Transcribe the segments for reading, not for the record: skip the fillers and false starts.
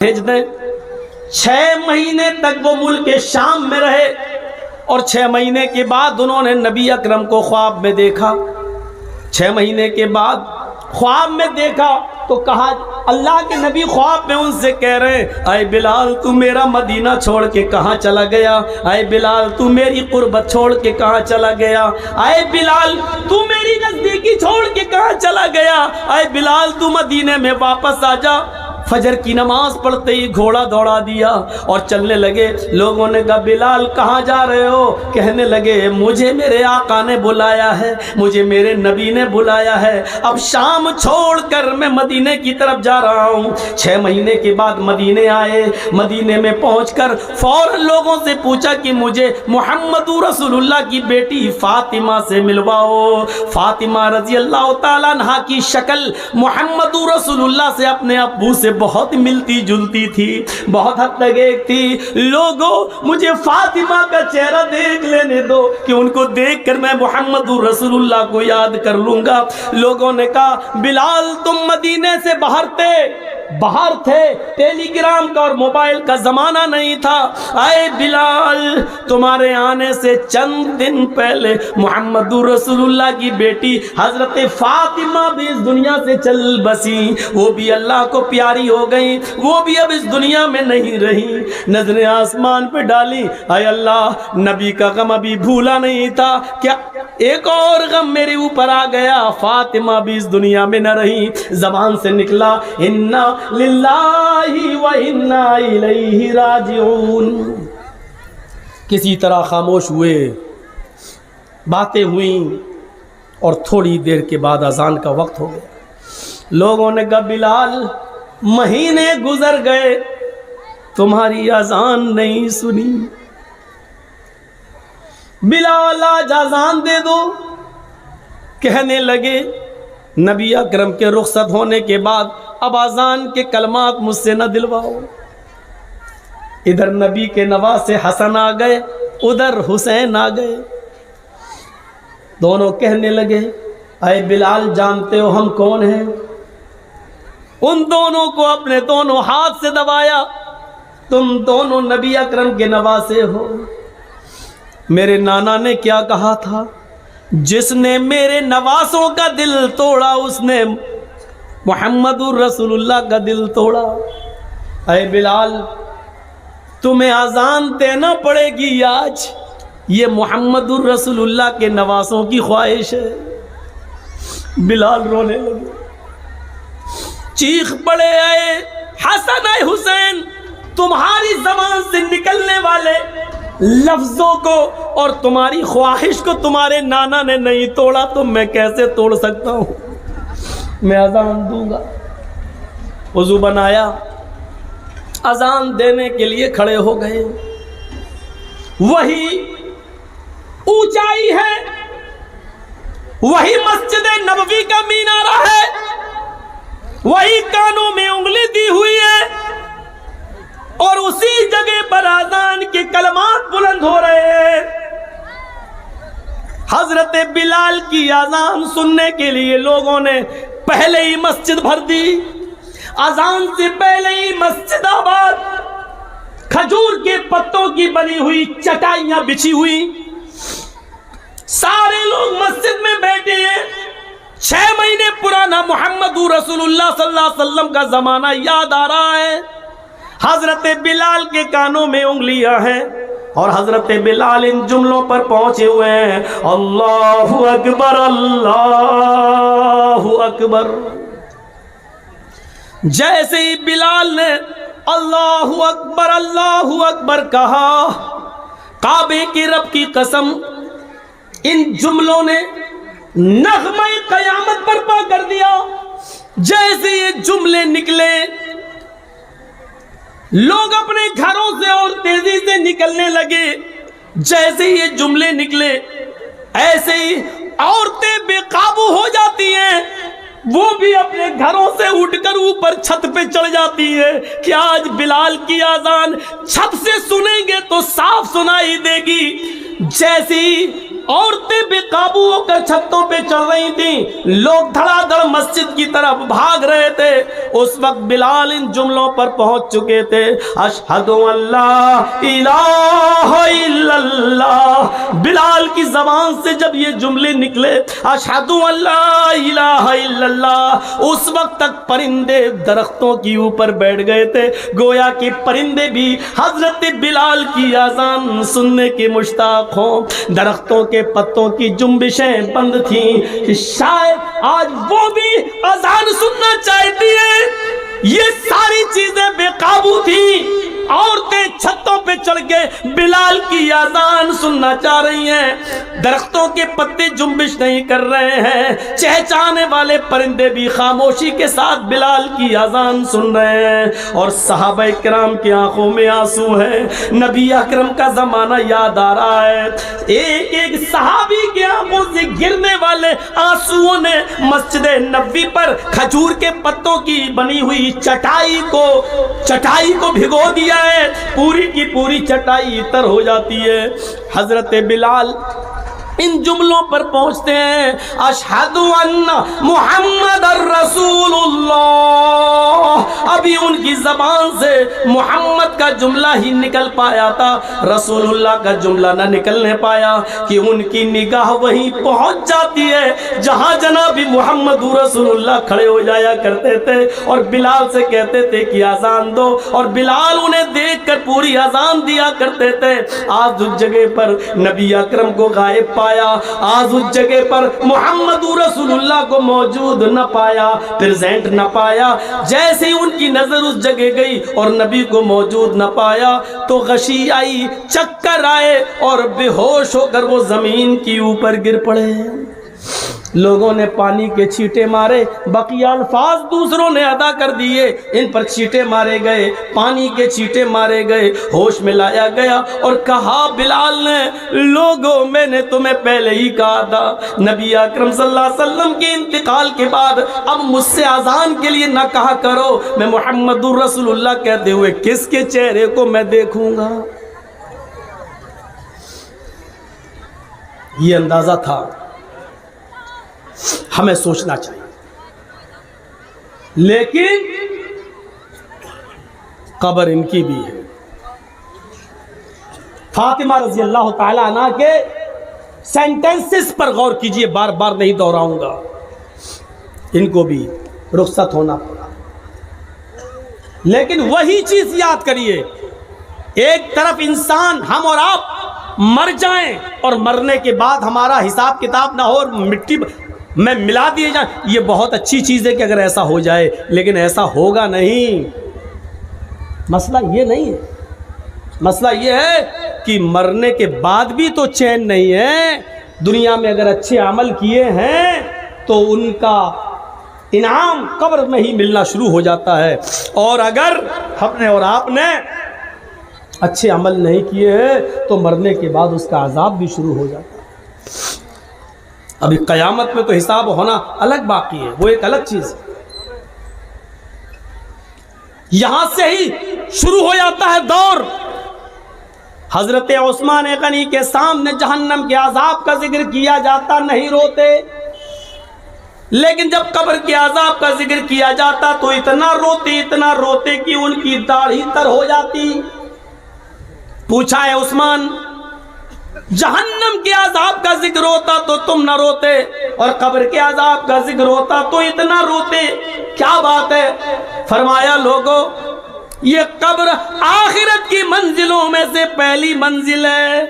بھیج دیں۔ 6 مہینے تک وہ ملک شام میں رہے اور 6 مہینے کے بعد انہوں نے نبی اکرم کو خواب میں دیکھا۔ 6 مہینے کے بعد خواب میں دیکھا تو کہا، اللہ کے نبی خواب میں ان سے کہہ رہے ہیں، اے بلال تو میرا مدینہ چھوڑ کے کہاں چلا گیا؟ اے بلال تو میری قربت چھوڑ کے کہاں چلا گیا؟ اے بلال تو میری نزدیکی چھوڑ کے کہاں چلا گیا؟ اے بلال تو مدینے میں واپس آ جا۔ فجر کی نماز پڑھتے ہی گھوڑا دوڑا دیا اور چلنے لگے۔ لوگوں نے کہا، بلال کہاں جا رہے ہو؟ کہنے لگے، مجھے میرے آقا نے بلایا ہے، مجھے میرے نبی نے بلایا ہے، اب شام چھوڑ کر میں مدینے کی طرف جا رہا ہوں۔ 6 مہینے کے بعد مدینے آئے۔ مدینے میں پہنچ کر فوراً لوگوں سے پوچھا کہ مجھے محمد رسول اللہ کی بیٹی فاطمہ سے ملواؤ۔ فاطمہ رضی اللہ تعالیٰ عنہا کی شکل محمد رسول اللہ سے اپنے ابو سے بہت ملتی جلتی تھی، بہت حد تک ایک تھی۔ لوگوں مجھے فاطمہ کا چہرہ دیکھ لینے دو کہ ان کو دیکھ کر میں محمد رسول اللہ کو یاد کر لوں گا۔ لوگوں نے کہا، بلال تم مدینے سے باہر تھے، ٹیلی گرام کا اور موبائل کا زمانہ نہیں تھا۔ اے بلال تمہارے آنے سے چند دن پہلے محمد رسول اللہ کی بیٹی حضرت فاطمہ بھی اس دنیا سے چل بسی، وہ بھی اللہ کو پیاری ہو گئی، وہ بھی اب اس دنیا میں نہیں رہی۔ نظریں آسمان پہ ڈالی، اے اللہ نبی کا غم ابھی بھولا نہیں تھا، کیا ایک اور غم میرے اوپر آ گیا؟ فاطمہ بھی اس دنیا میں نہ رہی۔ زبان سے نکلا، انا للہ و انا الیہ راجعون۔ کسی طرح خاموش ہوئے، باتیں ہوئیں اور تھوڑی دیر کے بعد اذان کا وقت ہو گیا۔ لوگوں نے کہا، بلال مہینے گزر گئے تمہاری اذان نہیں سنی، بلال آج اذان دے دو۔ کہنے لگے، نبی اکرم کے رخصت ہونے کے بعد اب اذان کے کلمات مجھ سے نہ دلواؤ۔ ادھر نبی کے نواسے حسن آ گئے، ادھر حسین آ گئے۔ دونوں کہنے لگے، اے بلال جانتے ہو ہم کون ہیں؟ ان دونوں کو اپنے دونوں ہاتھ سے دبایا، تم دونوں نبی اکرم کے نواسے ہو۔ میرے نانا نے کیا کہا تھا؟ جس نے میرے نواسوں کا دل توڑا اس نے محمد رسول اللہ کا دل توڑا۔ اے بلال تمہیں اذان دینا پڑے گی آج، یہ محمد رسول اللہ کے نواسوں کی خواہش ہے۔ بلال رونے لگے، چیخ پڑے، اے حسن اے حسین تمہاری زبان سے نکلنے والے لفظوں کو اور تمہاری خواہش کو تمہارے نانا نے نہیں توڑا تو میں کیسے توڑ سکتا ہوں؟ میں اذان دوں گا۔ وضو بنایا، اذان دینے کے لیے کھڑے ہو گئے۔ وہی اونچائی ہے، وہی مسجد نبوی کا مینارہ ہے، وہی کانوں میں انگلی دی ہوئی ہے اور اسی جگہ پر اذان کے کلمات بلند ہو رہے ہیں۔ حضرت بلال کی اذان سننے کے لیے لوگوں نے پہلے ہی مسجد بھر دی۔ اذان سے پہلے ہی مسجد آباد، کھجور کے پتوں کی بنی ہوئی چٹائیاں بچھی ہوئی، سارے لوگ مسجد میں بیٹھے ہیں۔ 6 مہینے پرانا محمد رسول اللہ صلی اللہ علیہ وسلم کا زمانہ یاد آ رہا ہے۔ حضرت بلال کے کانوں میں انگلیاں ہیں اور حضرت بلال ان جملوں پر پہنچے ہوئے ہیں، اللہ اکبر اللہ اکبر۔ جیسے ہی بلال نے اللہ اکبر کہا، کعبے کے رب کی قسم ان جملوں نے نغمہ قیامت برپا کر دیا۔ جیسے یہ جملے نکلے، لوگ اپنے گھروں سے اور تیزی سے نکلنے لگے۔ جیسے یہ جملے نکلے ایسے ہی عورتیں بے قابو ہو جاتی ہیں، وہ بھی اپنے گھروں سے اٹھ کر اوپر چھت پہ چڑھ جاتی ہے کہ آج بلال کی اذان چھت سے سنیں گے تو صاف سنائی دے گی۔ جیسی عورتیں بے قابو ہو کر چھتوں پہ چل رہی تھیں، لوگ دھڑا دھڑ مسجد کی طرف بھاگ رہے تھے۔ اس وقت بلال ان جملوں پر پہنچ چکے تھے، اشہد ان لا الہ الا اللہ۔ بلال کی زبان سے جب یہ جملے نکلے، اشہد ان لا الہ الا اللہ، اس وقت تک پرندے درختوں کی اوپر بیٹھ گئے تھے، گویا کہ پرندے بھی حضرت بلال کی اذان سننے کے مشتاق ہوں۔ درختوں کے پتوں کی جنبشیں بند تھیں کہ شاید آج وہ بھی اذان سننا چاہتی ہیں۔ یہ ساری چیزیں بے قابو تھیں، عورتیں چھتوں پہ چڑھ کے بلال کی اذان سننا چاہ رہی ہیں، درختوں کے پتے جنبش نہیں کر رہے ہیں، چہچانے والے پرندے بھی خاموشی کے ساتھ بلال کی اذان سن رہے ہیں، اور صحابہ کرام کی آنکھوں میں آنسو ہیں۔ نبی اکرم کا زمانہ یاد آ رہا ہے، ایک ایک صحابی کی آنکھوں سے گرنے والے آنسوؤں نے مسجد نبوی پر کھجور کے پتوں کی بنی ہوئی چٹائی کو بھگو دیا ہے، پوری کی پوری چٹائی تر ہو جاتی ہے۔ حضرت بلال ان جملوں پر پہنچتے ہیں، اشہد ان محمد الرسول اللہ۔ ابھی ان کی زبان سے محمد کا جملہ ہی نکل پایا تھا، رسول اللہ کا جملہ نہ نکلنے پایا کہ ان کی نگاہ وہیں پہنچ جاتی ہے جہاں جناب محمد رسول اللہ کھڑے ہو جایا کرتے تھے، اور بلال سے کہتے تھے کہ اذان دو، اور بلال انہیں دیکھ کر پوری اذان دیا کرتے تھے۔ آج اس جگہ پر نبی اکرم کو غائب پایا، آج اس جگہ پر محمد رسول اللہ کو موجود نہ پایا، پریزنٹ نہ پایا۔ جیسے ہی ان کی نظر اس جگہ گئی اور نبی کو موجود نہ پایا تو غشی آئی، چکر آئے، اور بے ہوش ہو کر وہ زمین کی اوپر گر پڑے۔ لوگوں نے پانی کے چھینٹے مارے، بقیہ الفاظ دوسروں نے ادا کر دیے، ان پر چھینٹے مارے گئے، پانی کے چھینٹے مارے گئے، ہوش میں لایا گیا اور کہا بلال نے، لوگوں میں نے تمہیں پہلے ہی کہا تھا، نبی اکرم صلی اللہ علیہ وسلم کے انتقال کے بعد اب مجھ سے اذان کے لیے نہ کہا کرو، میں محمد رسول اللہ کہتے ہوئے کس کے چہرے کو میں دیکھوں گا۔ یہ اندازہ تھا، ہمیں سوچنا چاہیے، لیکن قبر ان کی بھی ہے۔ فاطمہ رضی اللہ تعالی عنہ کے سینٹنسز پر غور کیجئے، بار بار نہیں دہراؤں گا، ان کو بھی رخصت ہونا پڑا، لیکن وہی چیز یاد کریے، ایک طرف انسان ہم اور آپ مر جائیں اور مرنے کے بعد ہمارا حساب کتاب نہ ہو اور مٹی میں ملا دیے جائیں، یہ بہت اچھی چیز ہے کہ اگر ایسا ہو جائے، لیکن ایسا ہوگا نہیں۔ مسئلہ یہ نہیں ہے، مسئلہ یہ ہے کہ مرنے کے بعد بھی تو چین نہیں ہے۔ دنیا میں اگر اچھے عمل کیے ہیں تو ان کا انعام قبر میں ہی ملنا شروع ہو جاتا ہے، اور اگر ہم نے اور آپ نے اچھے عمل نہیں کیے ہیں تو مرنے کے بعد اس کا عذاب بھی شروع ہو جاتا ہے۔ ابھی قیامت میں تو حساب ہونا الگ باقی ہے، وہ ایک الگ چیز ہے۔ یہاں سے ہی شروع ہو جاتا ہے دور۔ حضرت عثمان غنی کے سامنے جہنم کے عذاب کا ذکر کیا جاتا نہیں روتے، لیکن جب قبر کے عذاب کا ذکر کیا جاتا تو اتنا روتے کہ ان کی داڑھی تر ہو جاتی۔ پوچھا ہے عثمان، جہنم کے عذاب کا ذکر ہوتا تو تم نہ روتے، اور قبر کے عذاب کا ذکر ہوتا تو اتنا روتے، کیا بات ہے؟ فرمایا لوگوں، یہ قبر آخرت کی منزلوں میں سے پہلی منزل ہے۔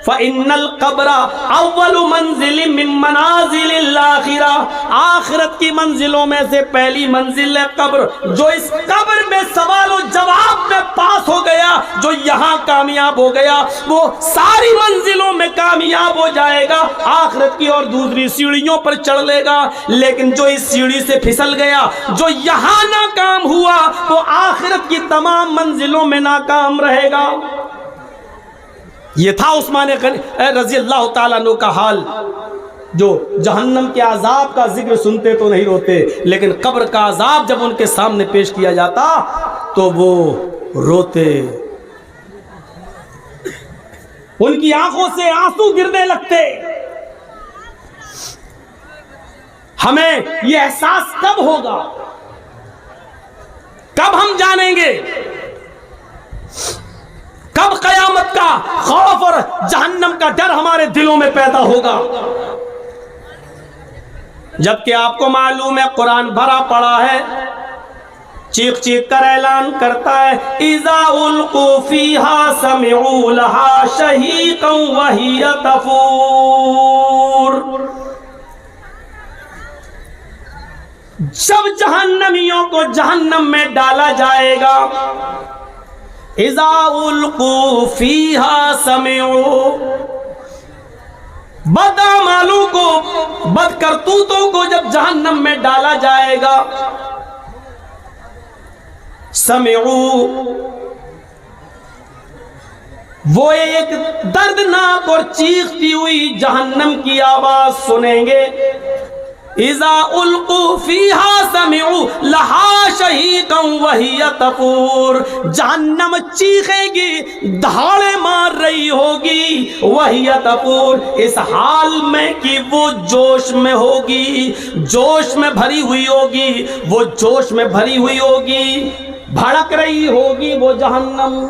فَإِنَّ الْقَبْرَ أَوَّلُ مَنزِلٍ مِّن مَّنَازِلِ الْآخِرَةِ، آخرت کی منزلوں میں سے پہلی منزل ہے قبر۔ جو اس قبر میں سوال و جواب میں پاس ہو گیا، جو یہاں کامیاب ہو گیا، وہ ساری منزلوں میں کامیاب ہو جائے گا، آخرت کی اور دوسری سیڑھیوں پر چڑھ لے گا۔ لیکن جو اس سیڑھی سے پھسل گیا، جو یہاں ناکام ہوا، وہ آخرت کی تمام منزلوں میں ناکام رہے گا۔ یہ تھا عثمان غنی رضی اللہ تعالیٰ عنہ کا حال، جو جہنم کے عذاب کا ذکر سنتے تو نہیں روتے، لیکن قبر کا عذاب جب ان کے سامنے پیش کیا جاتا تو وہ روتے، ان کی آنکھوں سے آنسو گرنے لگتے۔ ہمیں یہ احساس کب ہوگا؟ کب ہم جانیں گے؟ کب قیامت کا خوف اور جہنم کا ڈر ہمارے دلوں میں پیدا ہوگا؟ جبکہ آپ کو معلوم ہے قرآن بھرا پڑا ہے، چیخ چیخ کر اعلان کرتا ہے اذا القوا فیہا سمعوا لہا شہیقا وہی تفور۔ جب جہنمیوں کو جہنم میں ڈالا جائے گا، اذا القوا فیہا سمعوا، بد اعمالوں کو، بد کرتوتوں کو جب جہنم میں ڈالا جائے گا، سمعوا، وہ ایک دردناک اور چیختی ہوئی جہنم کی آواز سنیں گے، اذا القوا فیہا سمعوا لہا شہیقا وہی تفور، جہنم چیخے گی، دہاڑے مار رہی ہوگی، وہی تفور، اس حال میں کہ وہ جوش میں ہوگی، جوش میں بھری ہوئی ہوگی، وہ جوش میں بھری ہوئی ہوگی، بھڑک رہی ہوگی وہ جہنم۔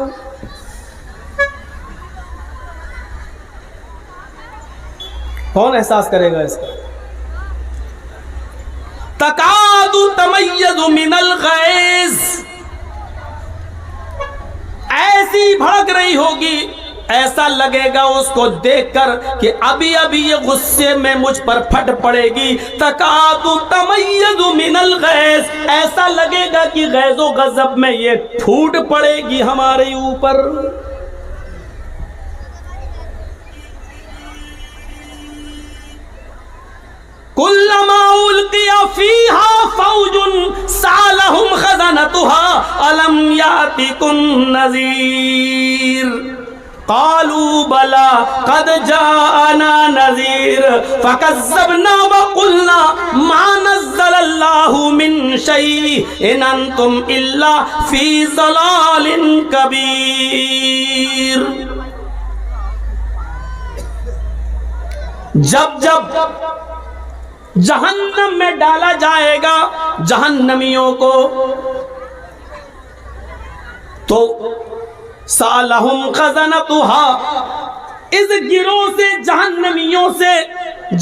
کون احساس کرے گا اس کا؟ تکاد تمیز من الغیظ، ایسی بھڑک رہی ہوگی، ایسا لگے گا اس کو دیکھ کر کہ ابھی ابھی یہ غصے میں مجھ پر پھٹ پڑے گی۔ تکاد تمیز من الغیظ، ایسا لگے گا کہ غیظ و غضب میں یہ پھوٹ پڑے گی ہمارے اوپر۔ کلما القی فیہا فوج سألہم خزنتہا الم یاتکم نذیر قالوا بلا قد جاءنا نذیر فکذبنا وقلنا ما نزل اللہ من شیء ان انتم الا فی ضلال کبیر۔ جب جہنم میں ڈالا جائے گا جہنمیوں کو، تو سالہم خزنتہا، اس گروہ سے جہنمیوں سے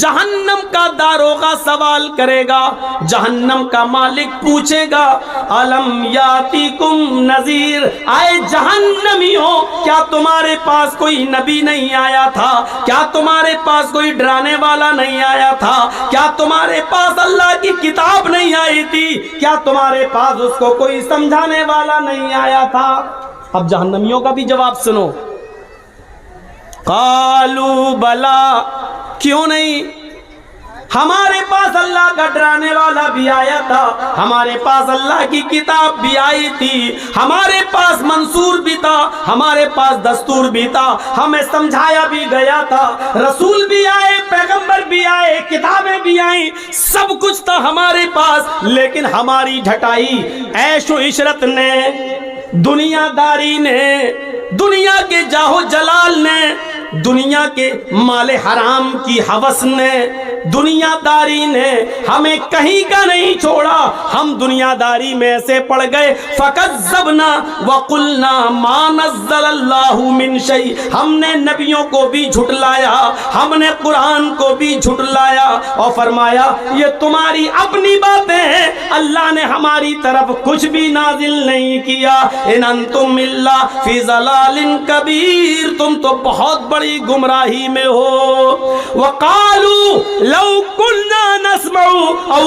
جہنم کا داروغہ سوال کرے گا، جہنم کا مالک پوچھے گا الم یاتیکم نذیر، آئے جہنمیوں کیا تمہارے پاس کوئی نبی نہیں آیا تھا؟ کیا تمہارے پاس کوئی ڈرانے والا نہیں آیا تھا؟ کیا تمہارے پاس اللہ کی کتاب نہیں آئی تھی؟ کیا تمہارے پاس اس کو کوئی سمجھانے والا نہیں آیا تھا؟ اب جہنمیوں کا بھی جواب سنو، قالوا بلا، کیوں نہیں، ہمارے پاس اللہ کا ڈرانے والا بھی آیا تھا، ہمارے پاس اللہ کی کتاب بھی آئی تھی، ہمارے پاس منصور بھی تھا، ہمارے پاس دستور بھی تھا، ہمیں سمجھایا بھی گیا تھا، رسول بھی آئے، پیغمبر بھی آئے، کتابیں بھی آئیں، سب کچھ تھا ہمارے پاس، لیکن ہماری ڈھٹائی عیش و عشرت نے، دنیا داری نے، دنیا کے جاہو جلال نے، دنیا کے مال حرام کی ہوس نے، دنیا داری نے ہمیں کہیں کا نہیں چھوڑا، ہم دنیا داری میں ایسے پڑ گئے، فکذبنا وقلنا ما نزل اللہ من شیء، ہم نے نبیوں کو بھی جھٹلایا، ہم نے قرآن کو بھی جھٹلایا اور فرمایا یہ تمہاری اپنی باتیں ہیں، اللہ نے ہماری طرف کچھ بھی نازل نہیں کیا، ان انتم الا فی ضلال کبیر، تم تو بہت بڑی گمراہی میں ہو۔ وقالوا لو كنا نسمع او